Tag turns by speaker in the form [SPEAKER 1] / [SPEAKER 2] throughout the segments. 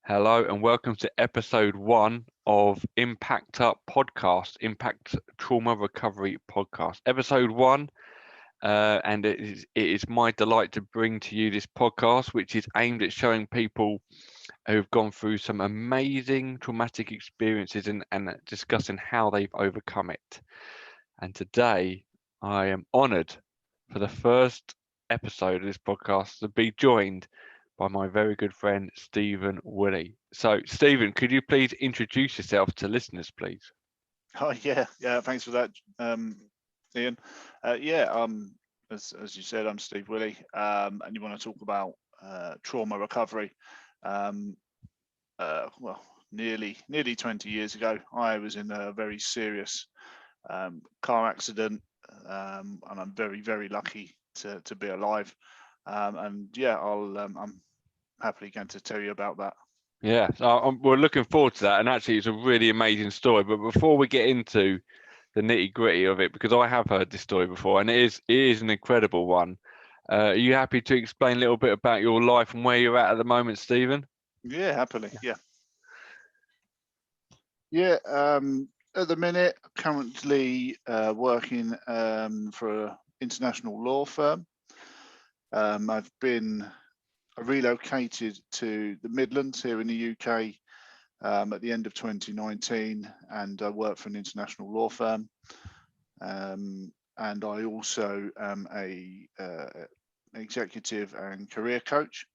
[SPEAKER 1] Hello and welcome to episode 1 of Impact Up podcast, Impact Trauma Recovery podcast. Episode 1, and it is my delight to bring to you this podcast, which is aimed at showing people who've gone through some amazing traumatic experiences and discussing how they've overcome it. And today I am honoured for the first episode of this podcast to be joined by my very good friend Steven Willey. So, Steven, could you please introduce yourself to listeners, please?
[SPEAKER 2] Oh yeah. Thanks for that, Ian. As you said, I'm Steve Willey, and you want to talk about trauma recovery. Well, nearly 20 years ago, I was in a very serious car accident, and I'm very lucky to be alive. I'm happily going to tell you about that.
[SPEAKER 1] Yeah, so we're looking forward to that, and actually, it's a really amazing story. But before we get into the nitty gritty of it, because I have heard this story before, and it is an incredible one. Are you happy to explain a little bit about your life and where you're at the moment, Steven?
[SPEAKER 2] Yeah, happily. Yeah. At the minute, currently working for an international law firm. I relocated to the Midlands here in the UK at the end of 2019, and I work for an international law firm. And I also am a executive and career coach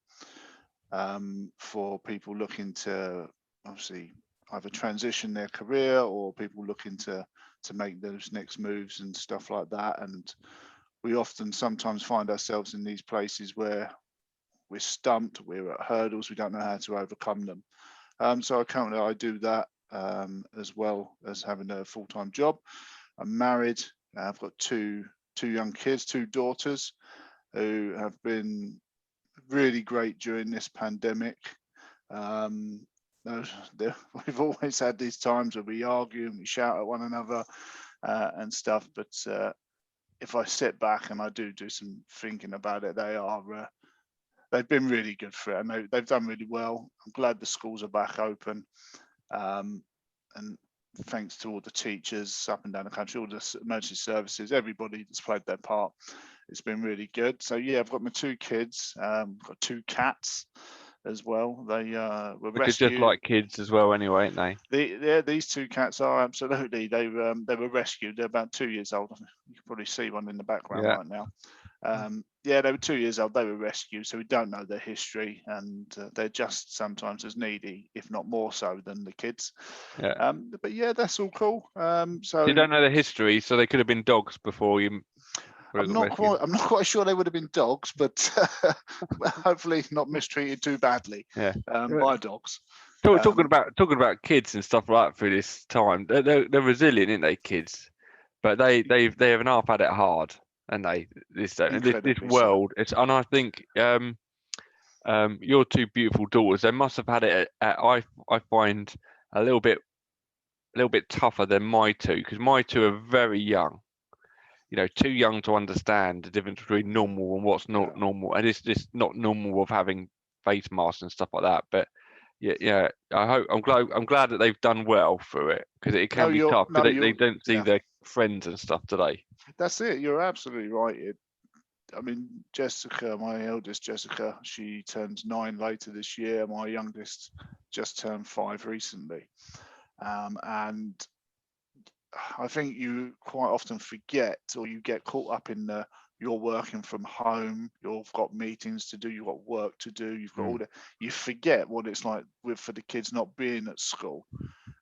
[SPEAKER 2] for people looking to obviously either transition their career or people looking to make those next moves and stuff like that. And we often sometimes find ourselves in these places where we're stumped, we're at hurdles, we don't know how to overcome them. So I do that as well as having a full-time job. I'm married. I've got two young kids, two daughters, who have been really great during this pandemic. We've always had these times where we argue and we shout at one another and stuff. But if I sit back and I do some thinking about it, they've been really good for it, and they've done really well. I'm glad the schools are back open, and thanks to all the teachers up and down the country, all the emergency services, everybody that's played their part. It's been really good. So yeah, I've got my two kids, got two cats as well. They were
[SPEAKER 1] Which are
[SPEAKER 2] rescued.
[SPEAKER 1] just like kids as well, anyway, aren't they?
[SPEAKER 2] These two cats are absolutely. They were rescued. They're about 2 years old. You can probably see one in the background right now. They were 2 years old. They were rescued, so we don't know their history, and they're just sometimes as needy, if not more so, than the kids.
[SPEAKER 1] Yeah.
[SPEAKER 2] But yeah, that's all cool. So
[SPEAKER 1] You don't know the history, so they could have been dogs before you.
[SPEAKER 2] I'm not quite sure they would have been dogs, but hopefully not mistreated too badly by dogs.
[SPEAKER 1] Talking about kids and stuff like that through this time, they're resilient, aren't they, kids? But they have half had it hard, and this world. And I think your two beautiful daughters, they must have had it. I find a little bit tougher than my two, because my two are very young. Too young to understand the difference between normal and what's not normal, and it's just not normal of having face masks and stuff like that. But yeah. I'm glad that they've done well through it, because it can be tough because they don't see their friends and stuff today.
[SPEAKER 2] That's it. You're absolutely right. I mean, Jessica, my eldest Jessica, she turns 9 later this year. My youngest just turned 5 recently, and I think you quite often forget, or you get caught up in you're working from home, you've got meetings to do, you've got work to do, you've got you forget what it's like for the kids not being at school.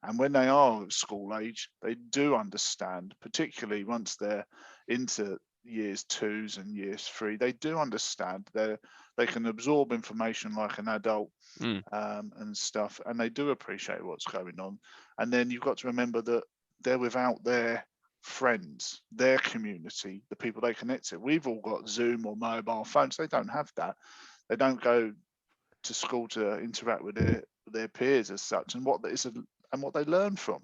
[SPEAKER 2] And when they are at school age, they do understand, particularly once they're into years 2s and years 3, they do understand. They can absorb information like an adult and stuff, and they do appreciate what's going on. And then you've got to remember that they're without their friends, their community, the people they connect to. We've all got Zoom or mobile phones. They don't have that. They don't go to school to interact with their peers as such, and what they learn from.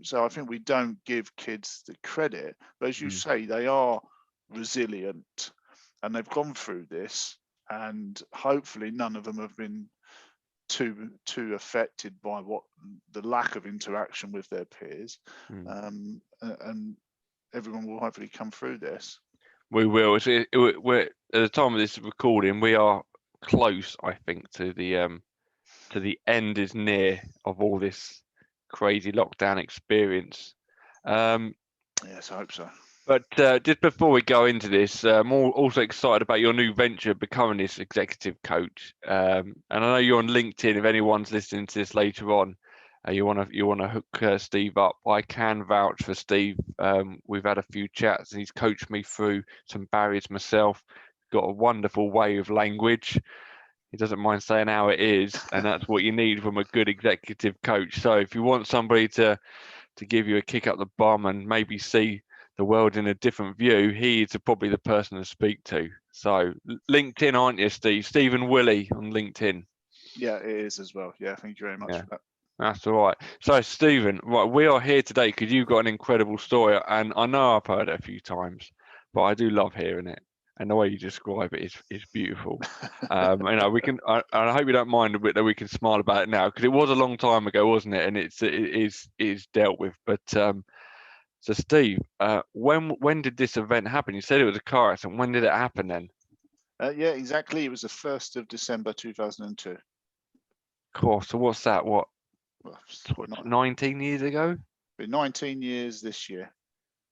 [SPEAKER 2] So I think we don't give kids the credit, but as you say, they are resilient, and they've gone through this, and hopefully none of them have been too affected by what the lack of interaction with their peers, and everyone will hopefully come through this.
[SPEAKER 1] We will. We're at the time of this recording. We are close, I think, to the end is near of all this crazy lockdown experience.
[SPEAKER 2] Yes, I hope so.
[SPEAKER 1] But just before we go into this, I'm also excited about your new venture, becoming this executive coach. And I know you're on LinkedIn. If anyone's listening to this later on, you want to hook Steve up. I can vouch for Steve. We've had a few chats. He's coached me through some barriers myself. Got a wonderful way of language. He doesn't mind saying how it is, and that's what you need from a good executive coach. So if you want somebody to give you a kick up the bum and maybe see the world in a different view, he is probably the person to speak to. So LinkedIn, aren't you, Steve? Steven Willey on LinkedIn.
[SPEAKER 2] Yeah, it is as well. Yeah, thank you very much for that.
[SPEAKER 1] That's all right. So Stephen, right, we are here today because you've got an incredible story, and I know I've heard it a few times, but I do love hearing it. And the way you describe it is beautiful. We can. I hope you don't mind a bit that we can smile about it now, because it was a long time ago, wasn't it? And it is dealt with. But so Steve, when did this event happen? You said it was a car accident. When did it happen then?
[SPEAKER 2] Yeah, exactly. It was the 1st of December 2002.
[SPEAKER 1] Cool. So what's that? What,
[SPEAKER 2] Well,
[SPEAKER 1] 19 years ago?
[SPEAKER 2] 19 years this year.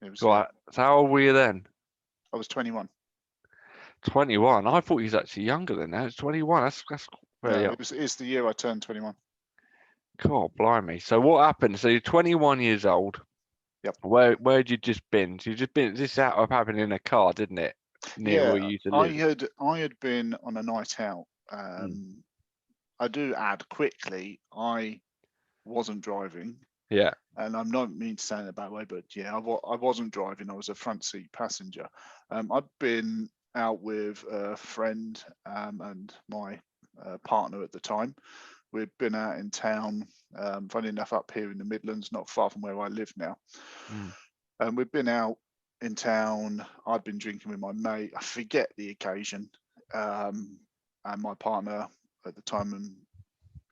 [SPEAKER 2] It was.
[SPEAKER 1] Right. So how old were you then?
[SPEAKER 2] I was 21.
[SPEAKER 1] 21. I thought he was actually younger than that. It's 21. That's very
[SPEAKER 2] No, it's the year I turned 21.
[SPEAKER 1] God, blimey. So what happened? So you're 21 years old.
[SPEAKER 2] Yep.
[SPEAKER 1] Where'd you just been? So you just been. This happened in a car, didn't it? Near where you used to live.
[SPEAKER 2] I had been on a night out. I do add quickly, I wasn't driving.
[SPEAKER 1] Yeah.
[SPEAKER 2] And I'm not mean to say it in a bad way, but yeah, I wasn't driving. I was a front seat passenger. I'd been out with a friend and my partner at the time. We'd been out in town, funny enough, up here in the Midlands, not far from where I live now. And we'd been out in town. I'd been drinking with my mate. I forget the occasion. And my partner at the time, and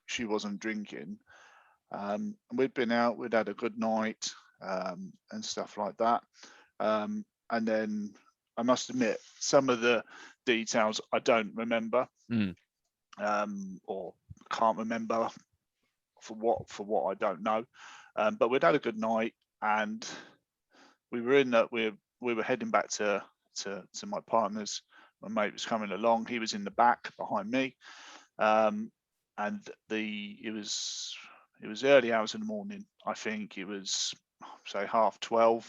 [SPEAKER 2] she wasn't drinking. And we'd been out, we'd had a good night and stuff like that. And then I must admit, some of the details I don't remember or can't remember for what I don't know. But we'd had a good night, and we were in that we were heading back to my partner's. My mate was coming along. He was in the back behind me, and it was early hours in the morning. I think it was say 12:30,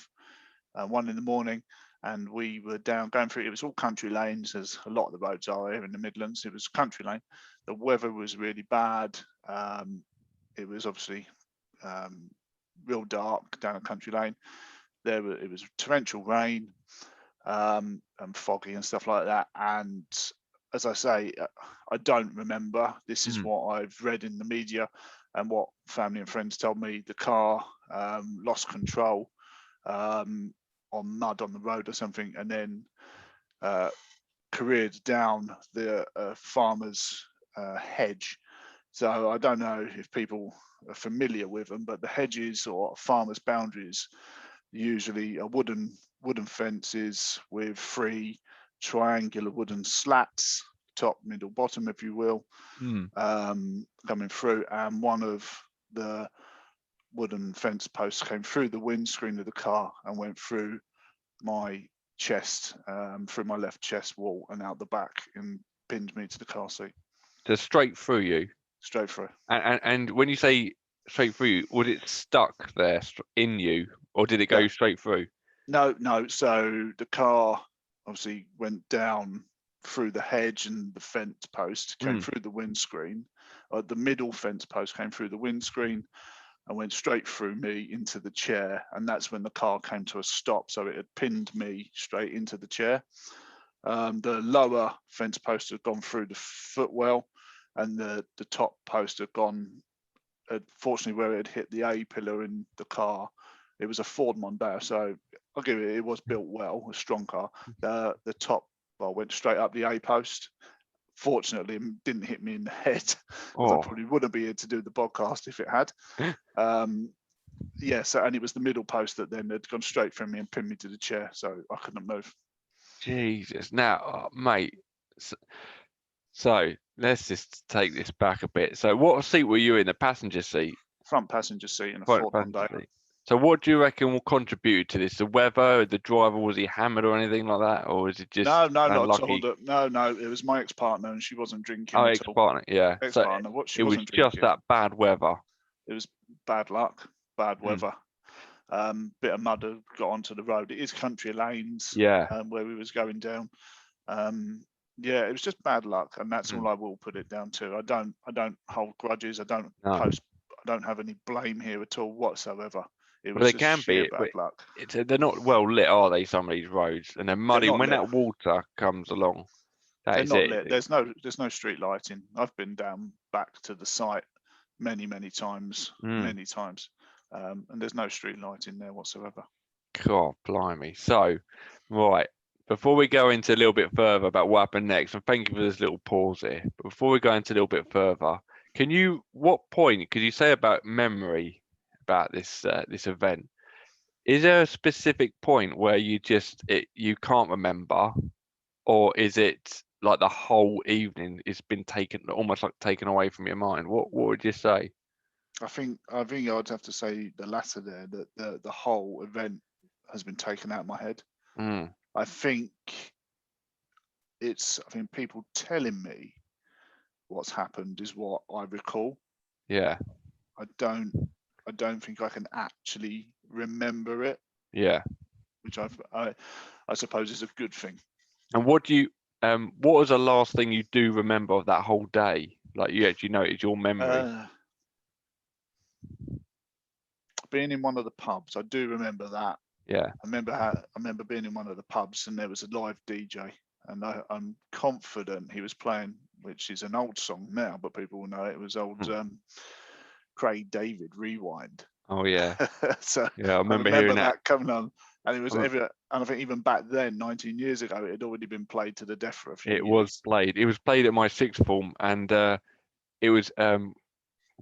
[SPEAKER 2] 1 in the morning, and we were down going through. It was all country lanes, as a lot of the roads are here in the Midlands. It was country lane. The weather was really bad. It was obviously real dark down a country lane. It was torrential rain and foggy and stuff like that. And as I say, I don't remember. This is what I've read in the media and what family and friends told me. The car lost control on mud on the road or something, and then careered down the farmer's hedge. So I don't know if people are familiar with them, but the hedges or farmer's boundaries usually are wooden fences with 3 triangular wooden slats, top, middle, bottom, if you will, coming through. And one of the wooden fence posts came through the windscreen of the car and went through my chest, through my left chest wall and out the back, and pinned me to the car seat.
[SPEAKER 1] Just straight through you?
[SPEAKER 2] Straight through.
[SPEAKER 1] And when you say straight through you, was it stuck there in you, or did it go straight through?
[SPEAKER 2] No. So the car obviously went down through the hedge, and the fence post came through the windscreen. The middle fence post came through the windscreen and went straight through me into the chair. And that's when the car came to a stop. So it had pinned me straight into the chair. The lower fence post had gone through the footwell, and the top post had gone, fortunately, where it had hit the A pillar in the car. It was a Ford Mondeo, so I'll give it was built well, a strong car. The top went straight up the A post, Fortunately, it didn't hit me in the head, because I
[SPEAKER 1] Oh,
[SPEAKER 2] probably wouldn't be here to do the podcast if it had. Yeah, so, and it was the middle post that then had gone straight from me and pinned me to the chair, so I couldn't move.
[SPEAKER 1] Jesus. Now, mate, so let's just take this back a bit. So what seat were you in? The passenger seat?
[SPEAKER 2] Front passenger seat in a
[SPEAKER 1] Front
[SPEAKER 2] Ford
[SPEAKER 1] passenger
[SPEAKER 2] Mondeo.
[SPEAKER 1] seat. So what do you reckon will contribute to this? The weather, the driver, was he hammered or anything like that? Or is it just
[SPEAKER 2] No, not at all.
[SPEAKER 1] unlucky?
[SPEAKER 2] No, it was my ex-partner, and she wasn't drinking
[SPEAKER 1] Oh,
[SPEAKER 2] at all.
[SPEAKER 1] ex-partner, yeah. So
[SPEAKER 2] Ex-partner, what she
[SPEAKER 1] it was
[SPEAKER 2] wasn't
[SPEAKER 1] just
[SPEAKER 2] drinking.
[SPEAKER 1] that bad weather.
[SPEAKER 2] It was bad luck, bad weather. Bit of mud had got onto the road. It is country lanes,
[SPEAKER 1] Yeah.
[SPEAKER 2] where we was going down. Yeah, it was just bad luck, and that's all I will put it down to. I don't hold grudges. I don't have any blame here at all whatsoever. It was
[SPEAKER 1] Well, they
[SPEAKER 2] just
[SPEAKER 1] can
[SPEAKER 2] sheer
[SPEAKER 1] be.
[SPEAKER 2] bad luck.
[SPEAKER 1] They're not well lit, are they? Some of these roads, and they're muddy.
[SPEAKER 2] not
[SPEAKER 1] When
[SPEAKER 2] lit.
[SPEAKER 1] that water comes along,
[SPEAKER 2] They're
[SPEAKER 1] is
[SPEAKER 2] not
[SPEAKER 1] it.
[SPEAKER 2] lit. There's no street lighting. I've been down back to the site many times, and there's no street lighting there whatsoever.
[SPEAKER 1] God, blimey. So, right, before we go into a little bit further about what happened next, and thank you for this little pause here, but before we go into a little bit further, what point could you say about memory about this event? Is there a specific point where you can't remember, or is it like the whole evening it's been almost like taken away from your mind? What would you say?
[SPEAKER 2] I think I'd have to say the latter there, that the whole event has been taken out of my head. I think people telling me what's happened is what I recall.
[SPEAKER 1] Yeah.
[SPEAKER 2] I don't think I can actually remember it.
[SPEAKER 1] Yeah.
[SPEAKER 2] Which I suppose is a good thing.
[SPEAKER 1] And what was the last thing you do remember of that whole day? Like you actually know it's your memory.
[SPEAKER 2] Being in one of the pubs, I do remember that.
[SPEAKER 1] Yeah.
[SPEAKER 2] I remember being in one of the pubs and there was a live DJ, and I'm confident he was playing, which is an old song now, but people will know it was old Craig David Rewind.
[SPEAKER 1] Oh yeah.
[SPEAKER 2] So
[SPEAKER 1] yeah, I remember hearing that
[SPEAKER 2] coming on, and it was and I think even back then, 19 years ago, it had already been played to the death for a few years.
[SPEAKER 1] Was played. It was played at my sixth form, and it was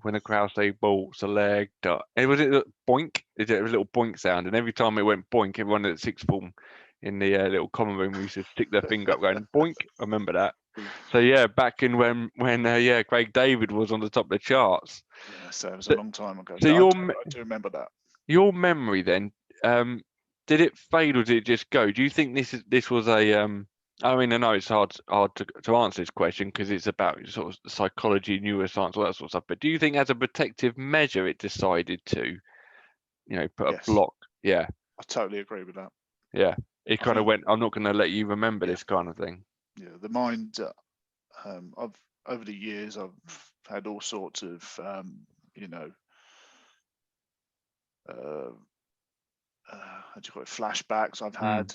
[SPEAKER 1] when the crowd say ball select. It was boink. It was a little boink sound, and every time it went boink, everyone at sixth form in the little common room used to stick their finger up going boink. I remember that. So yeah, back in when Craig David was on the top of the charts.
[SPEAKER 2] Yeah, so it was a long time ago.
[SPEAKER 1] So
[SPEAKER 2] I do remember that.
[SPEAKER 1] Your memory then, did it fade or did it just go? Do you think this was a I mean, I know it's hard to answer this question because it's about sort of psychology, neuroscience, all that sort of stuff. But do you think as a protective measure it decided to, put a block? Yeah.
[SPEAKER 2] I totally agree with that.
[SPEAKER 1] Yeah. It kind of went, I'm not going to let you remember this kind of thing.
[SPEAKER 2] Yeah, the mind, over the years, I've had all sorts of, how do you call it, flashbacks. I've had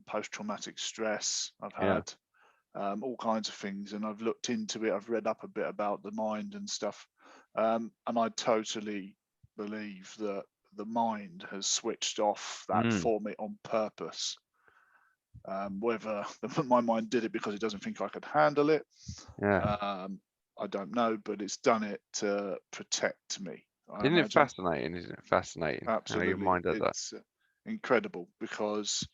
[SPEAKER 2] post-traumatic stress. I've had all kinds of things, and I've looked into it. I've read up a bit about the mind and stuff, and I totally believe that the mind has switched off that for me on purpose. Whether my mind did it because it doesn't think I could handle it, I don't know, but it's done it to protect me.
[SPEAKER 1] Isn't it fascinating? Isn't it fascinating?
[SPEAKER 2] Absolutely.
[SPEAKER 1] How your mind does
[SPEAKER 2] it's incredible, because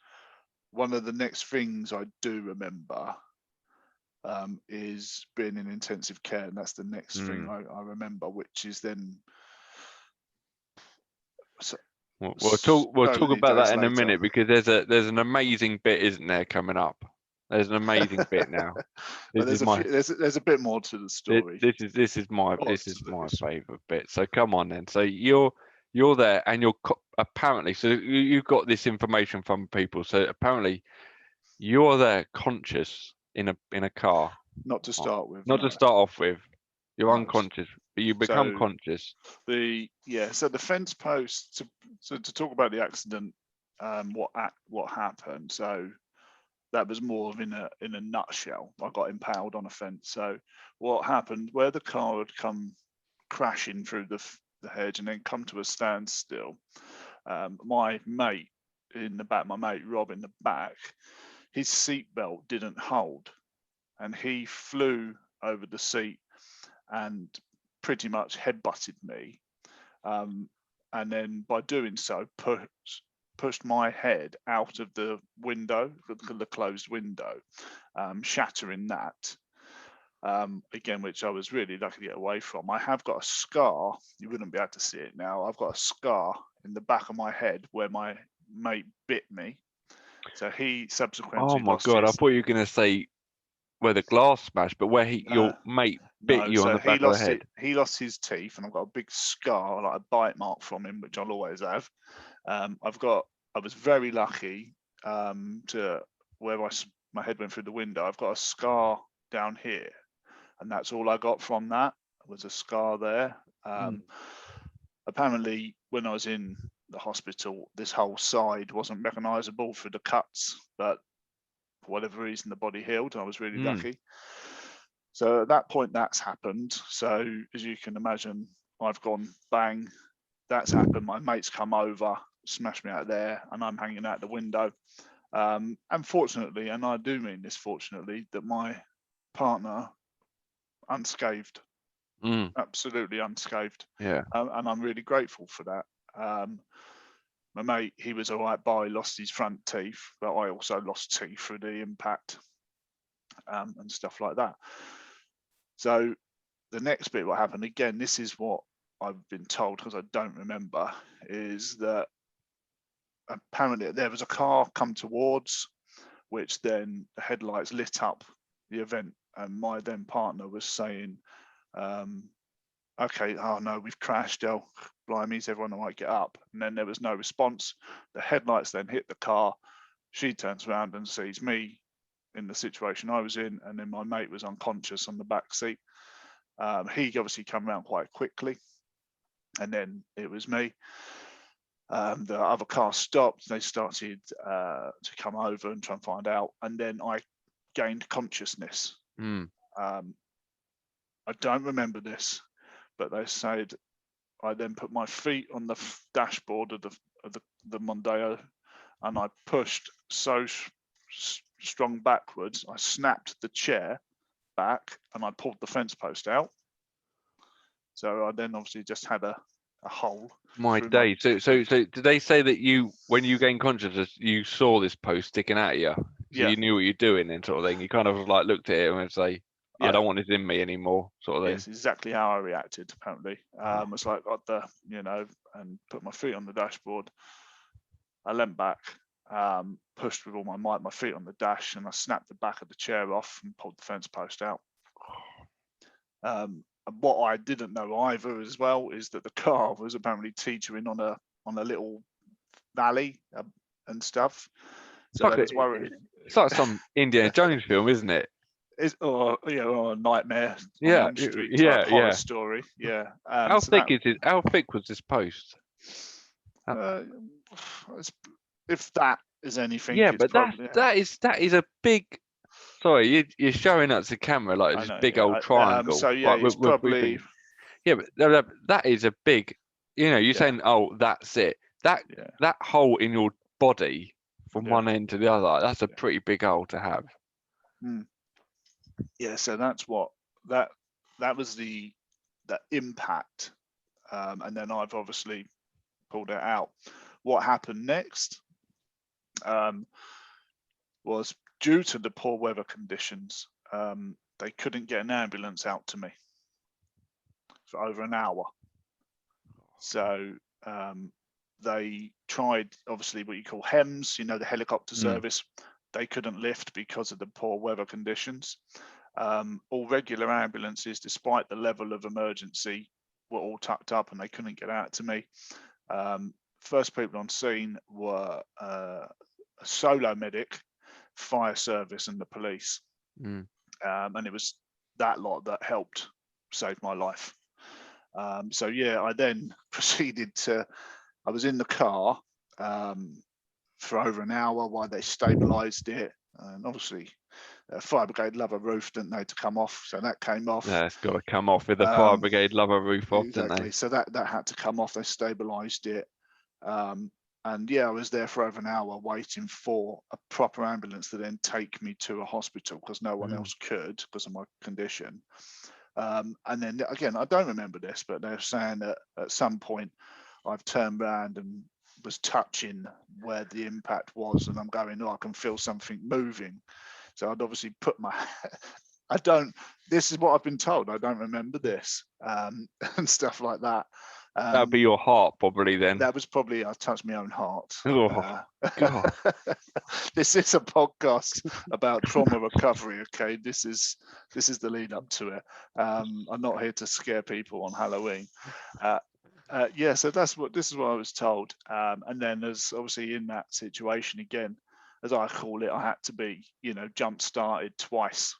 [SPEAKER 2] one of the next things I do remember is being in intensive care, and that's the next thing I remember, which is then.
[SPEAKER 1] We'll talk about that in a minute, because there's an amazing bit, isn't there, coming up? There's an amazing bit now.
[SPEAKER 2] There's a bit more to the story.
[SPEAKER 1] This is my favorite bit. So come on then. So you're there, and you're apparently, so you got this information from people. So apparently you're there conscious in a car.
[SPEAKER 2] Not to start with.
[SPEAKER 1] To start off with. You're unconscious, but you become conscious.
[SPEAKER 2] So the fence post, to talk about the accident, what happened. So that was more of in a nutshell. I got impaled on a fence. So what happened, where the car had come crashing through the hedge and then come to a standstill, my mate in the back, my mate Rob in the back, his seatbelt didn't hold. and he flew over the seat and pretty much headbutted me. And then by doing so, pushed my head out of the window, the closed window, shattering that. Again, which I was really lucky to get away from. I have got a scar. You wouldn't be able to see it now. I've got a scar in the back of my head where my mate bit me. So he subsequently
[SPEAKER 1] Oh my God! I thought you were going to say where the glass smashed, but where your mate bit you on the back of the head.
[SPEAKER 2] He lost his teeth, and I've got a big scar, like a bite mark from him, which I'll always have. I was very lucky to where my head went through the window. I've got a scar down here, and that's all I got from that was a scar there. Apparently, when I was in the hospital, this whole side wasn't recognisable for the cuts, but for whatever reason, the body healed. I was really lucky. So at that point, that's happened. So as you can imagine, I've gone bang. That's happened. My mate's come over, smashed me out there, and I'm hanging out the window. And fortunately, and I do mean this fortunately, that my partner unscathed, absolutely unscathed.
[SPEAKER 1] Yeah.
[SPEAKER 2] And I'm really grateful for that. My mate, he was all right, but he lost his front teeth, but I also lost teeth through the impact and stuff like that. So the next bit, what happened, again, this is what I've been told because I don't remember, is that apparently there was a car come towards, which then the headlights lit up the event, and my then partner was saying, okay, oh no, we've crashed, oh blimey, everyone might get up. And then there was no response. The headlights then hit the car. She turns around and sees me in the situation I was in, and then my mate was unconscious on the back seat. He obviously came around quite quickly, and then it was me. The other car stopped. They started to come over and try and find out, and then I gained consciousness. I don't remember this, but they said I then put my feet on the dashboard of the Mondeo, and I pushed so strong backwards, I snapped the chair back, and I pulled the fence post out. So I then obviously just had a hole.
[SPEAKER 1] My day. So did they say that when you gained consciousness, you saw this post sticking out of you? So you knew what you're doing and sort of thing. You kind of like looked at it and say, I don't want this in me anymore, sort of thing.
[SPEAKER 2] Yes, exactly how I reacted, apparently. It's like got the, and put my feet on the dashboard. I leant back, pushed with all my might, my feet on the dash, and I snapped the back of the chair off and pulled the fence post out. And what I didn't know either as well is that the car was apparently teetering on a little valley and stuff. So I was worried.
[SPEAKER 1] It's like some Indiana Jones film, isn't it?
[SPEAKER 2] Or a nightmare on Elm Street type horror story. Yeah.
[SPEAKER 1] How thick was this post?
[SPEAKER 2] If that is anything,
[SPEAKER 1] yeah, but that is a big. Sorry, you're showing us the camera like this big old triangle.
[SPEAKER 2] So yeah, it's probably.
[SPEAKER 1] Yeah, but that is a big. You're saying, oh, that's it. That hole in your body from one end to the other. That's a pretty big hole to have.
[SPEAKER 2] Yeah, so that's what that was the impact, and then I've obviously pulled it out. What happened next was due to the poor weather conditions, they couldn't get an ambulance out to me for over an hour. So they tried, obviously, what you call HEMS, the helicopter service. They couldn't lift because of the poor weather conditions. All regular ambulances, despite the level of emergency, were all tucked up and they couldn't get out to me. First people on scene were a solo medic, fire service, and the police. And it was that lot that helped save my life. So yeah, I then proceeded I was in the car for over an hour while they stabilised it, and obviously fire brigade lover roof didn't know to come off, so that came off.
[SPEAKER 1] Yeah, it's got to come off with the fire brigade lover roof off,
[SPEAKER 2] exactly.
[SPEAKER 1] didn't they?
[SPEAKER 2] So that had to come off. They stabilised it. And yeah, I was there for over an hour waiting for a proper ambulance to then take me to a hospital because no one else could because of my condition. And then again, I don't remember this, but they're saying that at some point I've turned around and was touching where the impact was, and I'm going, oh, I can feel something moving. So I'd obviously put my, this is what I've been told. I don't remember this, and stuff like that.
[SPEAKER 1] That'd be your heart, probably then.
[SPEAKER 2] That was probably, I touched my own heart.
[SPEAKER 1] Oh, God.
[SPEAKER 2] This is a podcast about trauma recovery. Okay, this is the lead up to it. I'm not here to scare people on Halloween. Yeah, so this is what I was told. And then as obviously in that situation again, as I call it, I had to be, jump started twice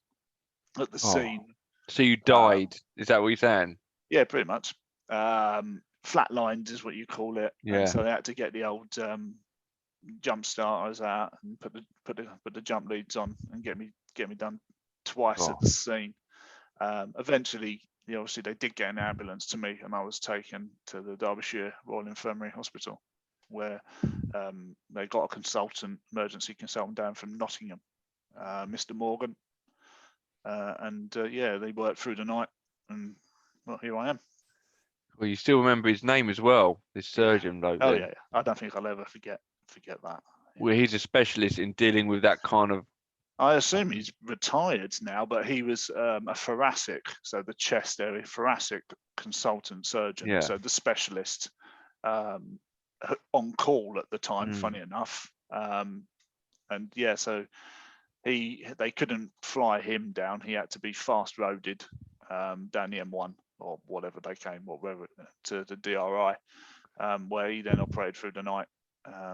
[SPEAKER 2] at the scene.
[SPEAKER 1] So you died? Is that what you're saying?
[SPEAKER 2] Yeah, pretty much. Flatlined is what you call it.
[SPEAKER 1] Yeah.
[SPEAKER 2] And so they had to get the old jump starters out and put the jump leads on and get me done twice at the scene. Eventually, obviously they did get an ambulance to me, and I was taken to the Derbyshire Royal Infirmary Hospital, where they got a emergency consultant down from Nottingham, Mr. Morgan, and yeah, they worked through the night, and well, here I am.
[SPEAKER 1] Well, you still remember his name as well, this surgeon bloke.
[SPEAKER 2] Oh yeah, I don't think I'll ever forget that. Yeah.
[SPEAKER 1] Well, he's a specialist in dealing with that kind of.
[SPEAKER 2] I assume he's retired now, but he was a thoracic, so the chest area, thoracic consultant surgeon,
[SPEAKER 1] Yeah.
[SPEAKER 2] so the specialist on call at the time, funny enough. And yeah, so they couldn't fly him down. He had to be fast roaded down the M1 or whatever to the DRI, where he then operated through the night.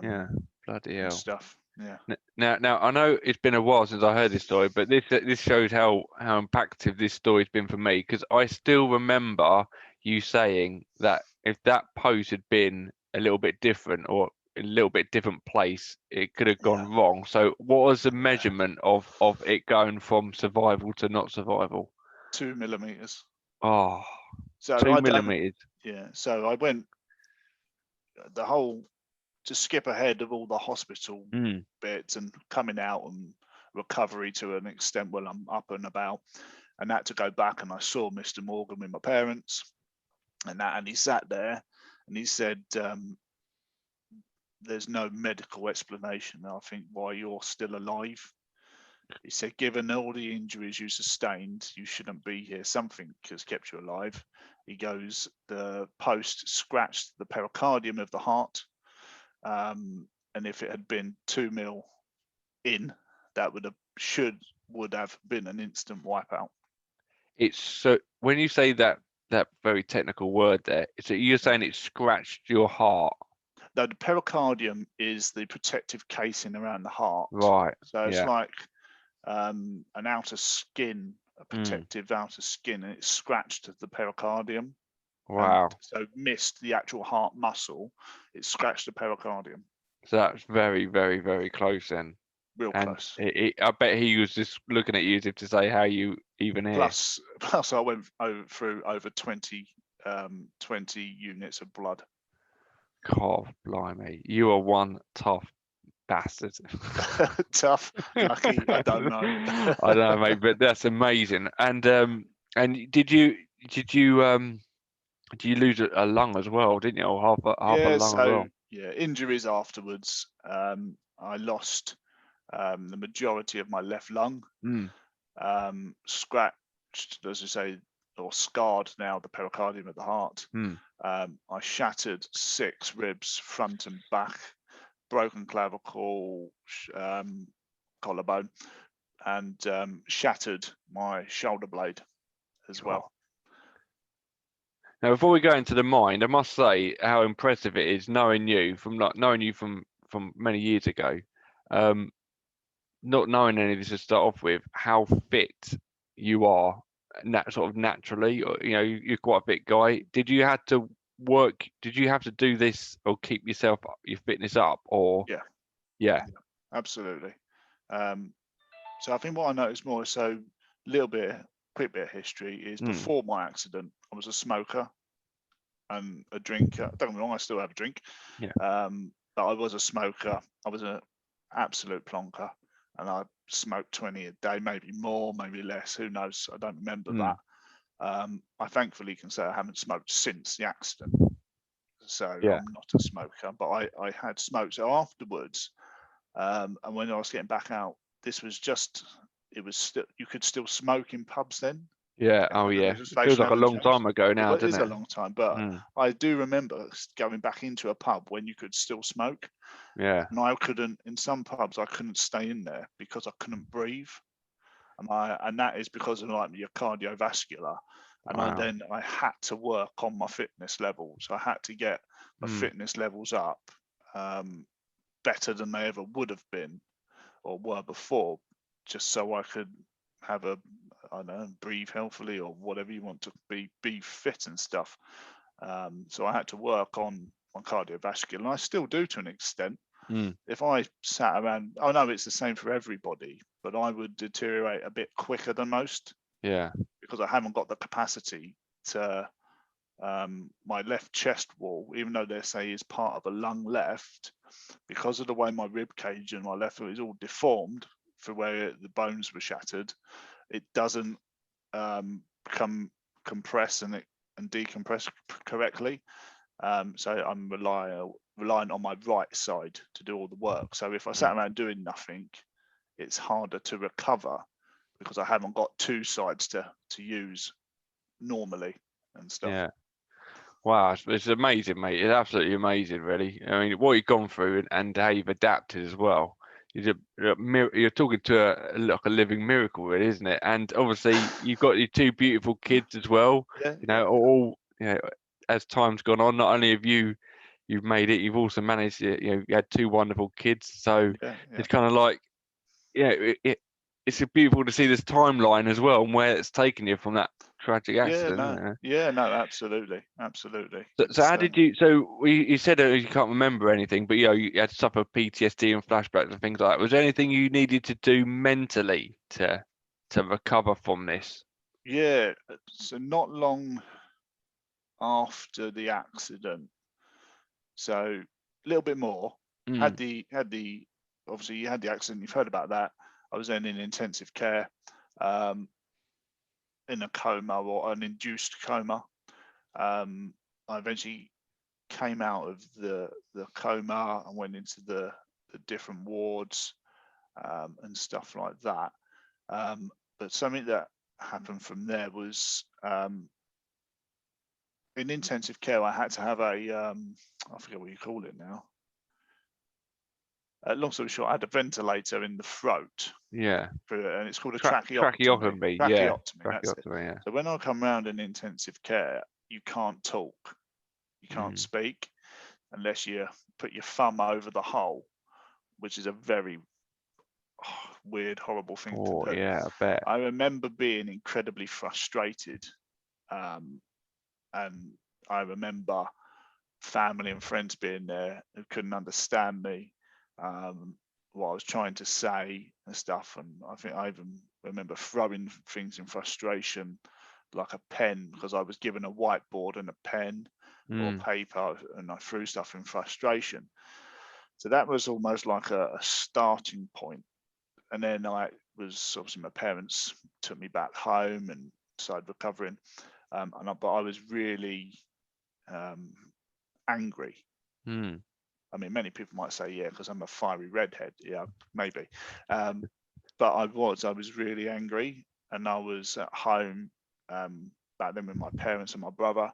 [SPEAKER 1] Yeah, bloody hell.
[SPEAKER 2] Stuff. Yeah.
[SPEAKER 1] Now I know it's been a while since I heard this story, but this shows how impactful this story's been for me, because I still remember you saying that if that post had been a little bit different or a little bit different place, it could have gone wrong. So what was the measurement of it going from survival to not survival?
[SPEAKER 2] 2 millimeters.
[SPEAKER 1] Oh,
[SPEAKER 2] so
[SPEAKER 1] 2 millimeters.
[SPEAKER 2] Yeah. So I went to skip ahead of all the hospital bits and coming out and recovery to an extent when I'm up and about, and that to go back, and I saw Mr. Morgan with my parents, and he sat there and he said, there's no medical explanation, I think, why you're still alive. He said, given all the injuries you sustained, you shouldn't be here. Something has kept you alive. He goes, the post scratched the pericardium of the heart. And if it had been 2 mil in, that would have been an instant wipeout.
[SPEAKER 1] It's so when you say that very technical word there, so you're saying it scratched your heart?
[SPEAKER 2] No, the pericardium is the protective casing around the heart.
[SPEAKER 1] Right.
[SPEAKER 2] So it's like an outer skin, a protective outer skin, and it scratched the pericardium.
[SPEAKER 1] Wow.
[SPEAKER 2] So missed the actual heart muscle. It scratched the pericardium.
[SPEAKER 1] So that's very, very, very close then.
[SPEAKER 2] Real close.
[SPEAKER 1] I bet he was just looking at you as if to say, how you even here?
[SPEAKER 2] Plus I went through over 20 units of blood.
[SPEAKER 1] God, blimey. You are one tough bastard.
[SPEAKER 2] Tough, lucky, I don't know.
[SPEAKER 1] I don't know, mate, but that's amazing. And did you lose a lung as well, didn't you? Or half a lung as well?
[SPEAKER 2] Yeah, injuries afterwards. I lost the majority of my left lung. Scratched, as you say, or scarred now the pericardium at the heart. I shattered 6 ribs front and back, broken clavicle, collarbone, and shattered my shoulder blade as well.
[SPEAKER 1] Now, before we go into the mind, I must say how impressive it is knowing you from many years ago, not knowing any of this to start off with, how fit you are, sort of naturally. You're quite a fit guy. Did you have to work? Did you have to do this or keep your fitness up? Or yeah,
[SPEAKER 2] absolutely. So I think what I noticed more, so quick bit of history is before my accident, I was a smoker and a drinker. Don't get me wrong, I still have a drink. but I was a smoker. I was an absolute plonker, and I smoked 20 a day, maybe more, maybe less. Who knows? I don't remember that. I thankfully can say I haven't smoked since the accident, so I'm not a smoker. But I had smoked. So afterwards, and when I was getting back out, this was just, it was still, you could still smoke in pubs then.
[SPEAKER 1] Yeah. Oh yeah. It feels like a long time ago now, doesn't it?
[SPEAKER 2] It is a long time, but I do remember going back into a pub when you could still smoke.
[SPEAKER 1] Yeah.
[SPEAKER 2] And I couldn't, in some pubs, I couldn't stay in there because I couldn't breathe. And that is because of like your cardiovascular. And I had to work on my fitness levels. I had to get my fitness levels up better than they ever would have been or were before, just so I could have I don't know, breathe healthily or whatever you want to be fit and stuff. So I had to work on my cardiovascular, and I still do to an extent. If I sat around, I know it's the same for everybody, but I would deteriorate a bit quicker than most.
[SPEAKER 1] Yeah.
[SPEAKER 2] Because I haven't got the capacity to, my left chest wall, even though they say is part of a lung left, because of the way my rib cage and my left is all deformed for where the bones were shattered, it doesn't compress and decompress correctly. So I'm reliant on my right side to do all the work. So if I sat around doing nothing, it's harder to recover because I haven't got two sides to use normally and stuff.
[SPEAKER 1] Yeah. Wow, it's amazing, mate. It's absolutely amazing, really. I mean, what you've gone through and how you've adapted as well. You're talking to like a living miracle, really, isn't it? And obviously, you've got your two beautiful kids as well. All as time's gone on, not only have you've made it, you've also managed it. You had two wonderful kids. So it's kind of like, it's beautiful to see this timeline as well and where it's taken you from that tragic accident.
[SPEAKER 2] No, absolutely.
[SPEAKER 1] So how did you? So you said you can't remember anything, but you had to suffer PTSD and flashbacks and things like that. Was there anything you needed to do mentally to recover from this?
[SPEAKER 2] Yeah. So not long after the accident, so a little bit more. Had the obviously you had the accident. You've heard about that. I was then in intensive care, in a coma or an induced coma. I eventually came out of the coma and went into the different wards and stuff like that. But something that happened from there was, in intensive care, I had to have I forget what you call it now. Long story short, I had a ventilator in the throat.
[SPEAKER 1] Yeah.
[SPEAKER 2] And it's called a
[SPEAKER 1] tracheotomy.
[SPEAKER 2] Tracheotomy.
[SPEAKER 1] That's it. Yeah.
[SPEAKER 2] So when I come round in intensive care, you can't talk, you can't speak unless you put your thumb over the hole, which is a very weird, horrible thing to do.
[SPEAKER 1] Yeah, I bet.
[SPEAKER 2] I remember being incredibly frustrated, and I remember family and friends being there who couldn't understand me, what I was trying to say and stuff. And I think I even remember throwing things in frustration, like a pen, because I was given a whiteboard and a pen or paper, and I threw stuff in frustration. So that was almost like a starting point. And then I was, obviously my parents took me back home and started recovering. But I was really angry. I mean, many people might say, yeah, because I'm a fiery redhead. Yeah, maybe. But I was really angry, and I was at home back then with my parents and my brother,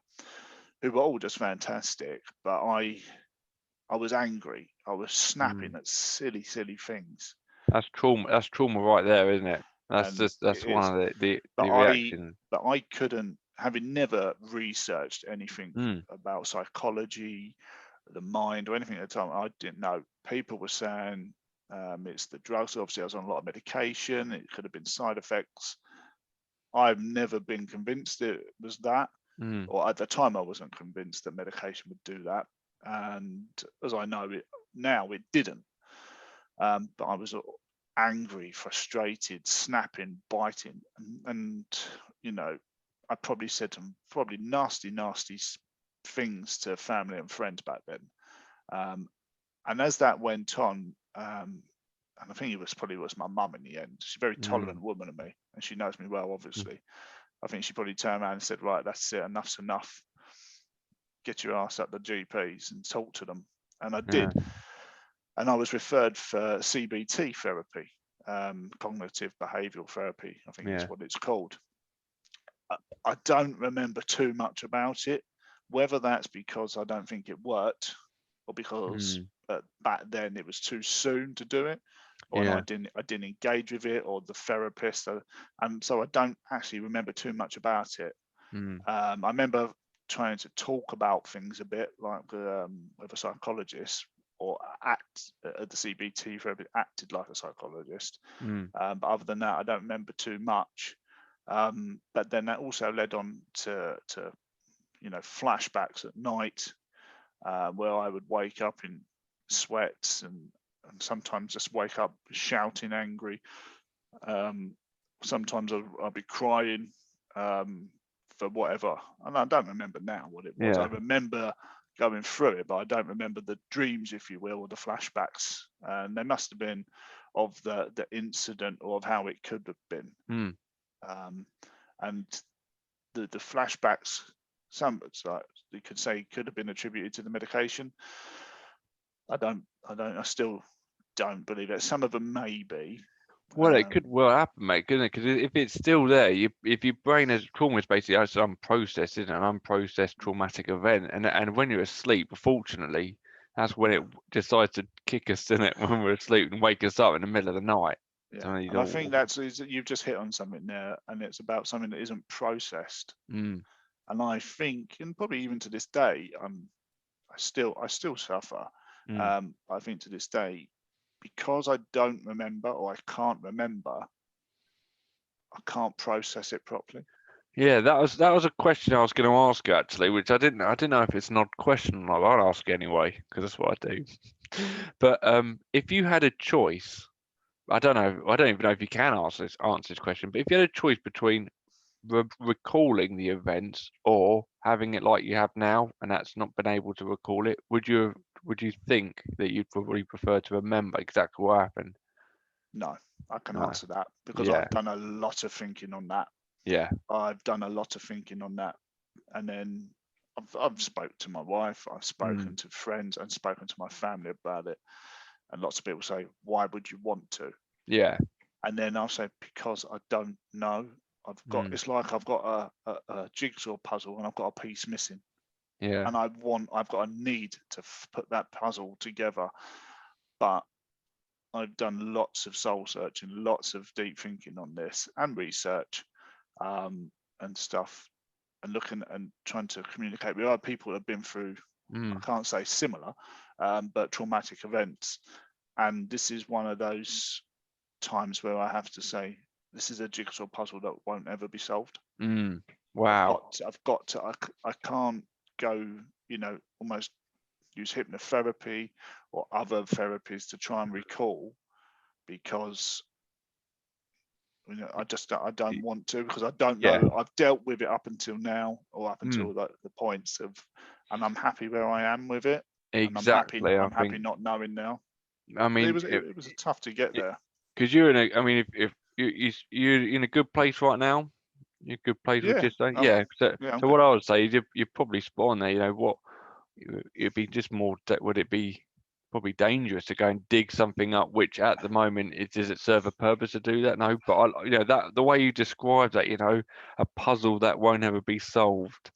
[SPEAKER 2] who were all just fantastic. But I was angry. I was snapping at silly things.
[SPEAKER 1] That's trauma. That's trauma right there, isn't it? That's one of the reactions.
[SPEAKER 2] But I couldn't, having never researched anything about psychology, the mind, or anything at the time. I didn't know. People were saying it's the drugs. Obviously, I was on a lot of medication. It could have been side effects. I've never been convinced it was that, or at the time I wasn't convinced that medication would do that. And as I know it now, it didn't. But I was angry, frustrated, snapping, biting, and I probably said some probably nasty things to family and friends back then. And as that went on, and I think it was my mum in the end. She's a very tolerant woman of me, and she knows me well, obviously. I think she probably turned around and said, right, that's it, enough's enough. Get your ass up the GPs and talk to them. And I did. And I was referred for CBT therapy, cognitive behavioural therapy, I think is what it's called. I don't remember too much about it, whether that's because I don't think it worked or because back then it was too soon to do it, or I didn't engage with it, or the therapist, and so I don't actually remember too much about it. I remember trying to talk about things a bit, like with a psychologist, or act at the CBT therapy, acted like a psychologist. But other than that, I don't remember too much. But then that also led on to flashbacks at night, where I would wake up in sweats and sometimes just wake up shouting, angry. Sometimes I'd be crying for whatever, and I don't remember now what it was. I remember going through it, but I don't remember the dreams, if you will, or the flashbacks. And they must have been of the incident or of how it could have been. And the flashbacks, some you could say could have been attributed to the medication. I still don't believe it. Some of them may be.
[SPEAKER 1] Well, it could well happen, mate, couldn't it? Because if it's still there, if your brain has trauma, is basically it's unprocessed, isn't it? An unprocessed traumatic event, and when you're asleep, fortunately, that's when it decides to kick us, isn't it? When we're asleep and wake us up in the middle of the night.
[SPEAKER 2] Yeah, and I think you've just hit on something there, and it's about something that isn't processed. And I think, and probably even to this day, I still suffer. I think to this day, because I don't remember or I can't remember, I can't process it properly.
[SPEAKER 1] Yeah, that was a question I was going to ask you, actually, which I didn't know if it's an odd question. I'll ask anyway because that's what I do. But if you had a choice, I don't even know if you can answer this question. But if you had a choice between recalling the events or having it like you have now, and that's not been able to recall it, would you think that you'd probably prefer to remember exactly what happened?
[SPEAKER 2] No, I can answer that because I've done a lot of thinking on that.
[SPEAKER 1] Yeah,
[SPEAKER 2] I've done a lot of thinking on that, and then I've spoken to my wife, I've spoken to friends, and spoken to my family about it. And lots of people say, "Why would you want to?"
[SPEAKER 1] Yeah.
[SPEAKER 2] And then I'll say, because I don't know. It's like I've got a jigsaw puzzle and I've got a piece missing.
[SPEAKER 1] Yeah.
[SPEAKER 2] And I've got a need to put that puzzle together. But I've done lots of soul searching, lots of deep thinking on this and research and stuff, and looking and trying to communicate with other people that have been through, I can't say similar, but traumatic events. And this is one of those times where I have to say, this is a jigsaw puzzle that won't ever be solved.
[SPEAKER 1] Wow.
[SPEAKER 2] I've got to, I can't go, almost use hypnotherapy or other therapies to try and recall, because I don't want to, because I don't know. I've dealt with it up until now, or up until the points of, and I'm happy where I am with it.
[SPEAKER 1] Exactly.
[SPEAKER 2] I'm happy not knowing now.
[SPEAKER 1] I mean,
[SPEAKER 2] it was tough to get there.
[SPEAKER 1] Because you're in a, I mean, if you're in a good place right now, you're a good place. Would you say? Yeah. So what I would say is you're probably spot on there. What it'd be just more. Would it be probably dangerous to go and dig something up, which at the moment does it serve a purpose to do that? No, but that the way you describe that, a puzzle that won't ever be solved.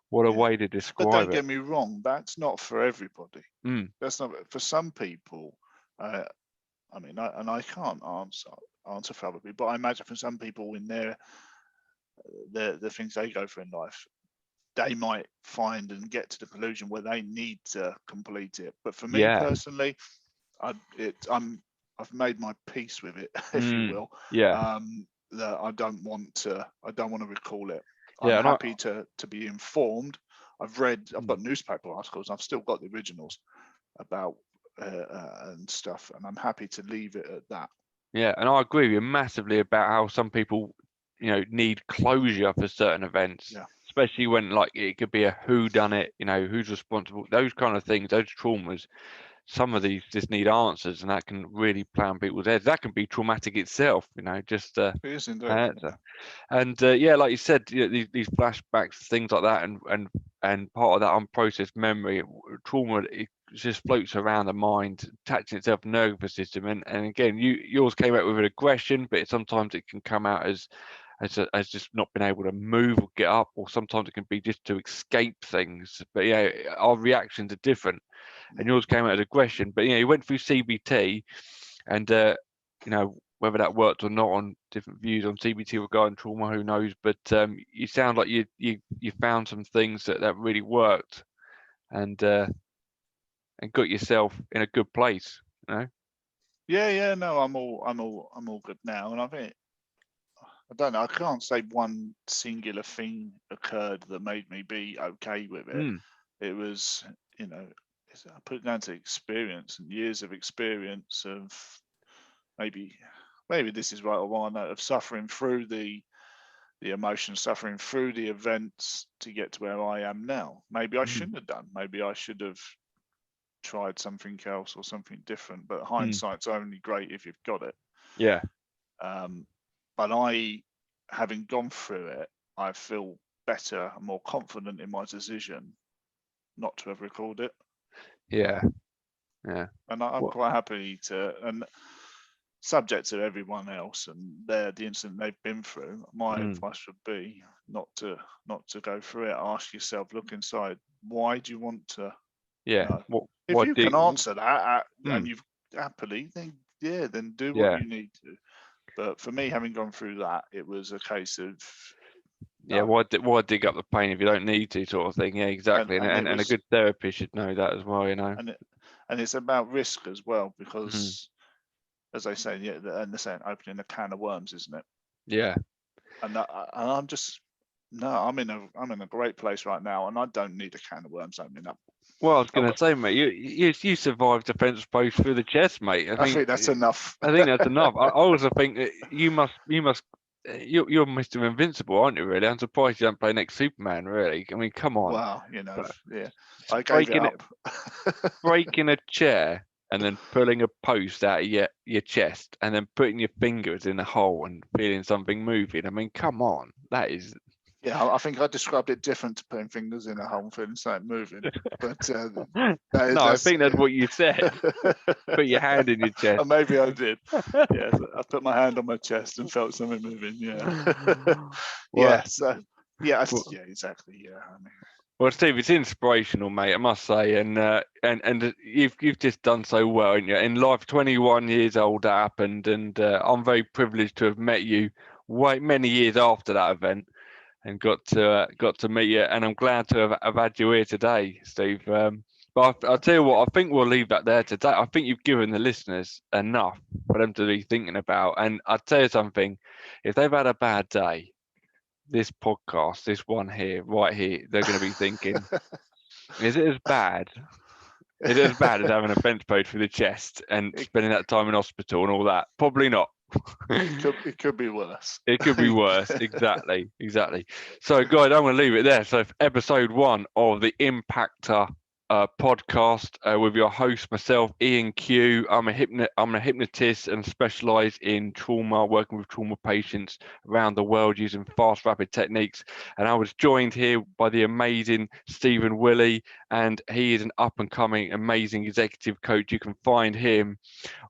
[SPEAKER 1] What a way to describe it.
[SPEAKER 2] But don't get me wrong, that's not for everybody. That's not for some people. I mean, I can't answer for everybody, but I imagine for some people in the things they go through in life, they might find and get to the conclusion where they need to complete it. But for me personally, I've made my peace with it, if you will. That I don't want to recall it. I'm happy to be informed. I've got newspaper articles. I've still got the originals about and stuff, and I'm happy to leave it at that.
[SPEAKER 1] Yeah, and I agree with you massively about how some people, need closure for certain events.
[SPEAKER 2] Yeah.
[SPEAKER 1] Especially when, like, it could be a who done it, who's responsible, those kind of things, those traumas. some of these just need answers, and that can really play on people's heads. That can be traumatic itself, just
[SPEAKER 2] It is indeed.
[SPEAKER 1] and yeah, like you said, these flashbacks, things like that, and part of that unprocessed memory, trauma, it just floats around the mind, attaching itself to the nervous system. And again, yours came out with an aggression, but sometimes it can come out as just not being able to move or get up, or sometimes it can be just to escape things. But yeah, our reactions are different. And yours came out as aggression, but you went through CBT, and whether that worked or not, on different views on CBT regarding trauma, who knows? But you sound like you found some things that really worked, and got yourself in a good place.
[SPEAKER 2] Yeah. No, I'm all good now, and I think, I don't know, I can't say one singular thing occurred that made me be okay with it. It was, I put it down to experience and years of experience of maybe this is right or wrong, of suffering through the emotions, suffering through the events to get to where I am now. Maybe I shouldn't have done. Maybe I should have tried something else or something different. But hindsight's only great if you've got it.
[SPEAKER 1] Yeah.
[SPEAKER 2] But having gone through it, I feel better and more confident in my decision not to have recalled it.
[SPEAKER 1] Yeah.
[SPEAKER 2] And I'm quite happy to, and subject to everyone else and the incident they've been through, my advice would be not to go through it. Ask yourself, look inside, why do you want to know? If you can answer that and you've happily, then do what you need to. But for me, having gone through that, it was a case of
[SPEAKER 1] why dig up the pain if you don't need to, sort of thing. Yeah, exactly. And a good therapist should know that as well,
[SPEAKER 2] And it's about risk as well, because as I say, and they're saying opening a can of worms, isn't it?
[SPEAKER 1] Yeah.
[SPEAKER 2] And I'm just I'm in a great place right now, and I don't need a can of worms opening up.
[SPEAKER 1] Well, I was going to say, mate, you survived defence post through the chest, mate.
[SPEAKER 2] I think that's enough.
[SPEAKER 1] I think that's enough. I also think that you're Mr. Invincible, aren't you? Really, I'm surprised you don't play next Superman. Really, I mean, come on.
[SPEAKER 2] Wow, I gave it up.
[SPEAKER 1] Breaking a chair and then pulling a post out of your chest and then putting your fingers in a hole and feeling something moving. I mean, come on, that is.
[SPEAKER 2] Yeah, I think I described it different to putting fingers in a hole and feeling something moving. But
[SPEAKER 1] I think that's what you said. Put your hand in your chest.
[SPEAKER 2] Maybe I did. Yeah, I put my hand on my chest and felt something moving. Yeah. Exactly. Yeah. I mean,
[SPEAKER 1] well, Steve, it's inspirational, mate, I must say, and you've just done so well in life. 21 years old, that happened, and I'm very privileged to have met you many years after that event, and got to meet you, and I'm glad to have had you here today, Steve. But I'll tell you what, I think we'll leave that there today. I think you've given the listeners enough for them to be thinking about, and I'll tell you something: if they've had a bad day, this podcast, this one here, right here, they're going to be thinking, is it as bad? Is it as bad as having a fence post through the chest and spending that time in hospital and all that? Probably not.
[SPEAKER 2] It could be worse.
[SPEAKER 1] It could be worse. Exactly. So, guys, I'm going to leave it there. So, episode 1 of the Impactor podcast with your host, myself, Ian Q. I'm a hypnotist and specialise in trauma, working with trauma patients around the world using fast, rapid techniques. And I was joined here by the amazing Steven Willey, and he is an up-and-coming, amazing executive coach. You can find him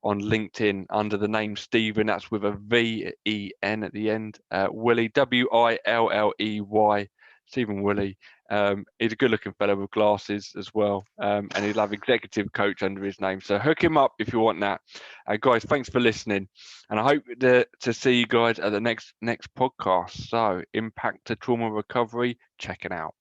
[SPEAKER 1] on LinkedIn under the name Steven. That's with a V-E-N at the end. Willey, W-I-L-L-E-Y. Steven Willey. He's a good-looking fellow with glasses as well, and he'll have executive coach under his name. So hook him up if you want that. Guys, thanks for listening, and I hope to see you guys at the next podcast. So, Impact to Trauma Recovery, check it out.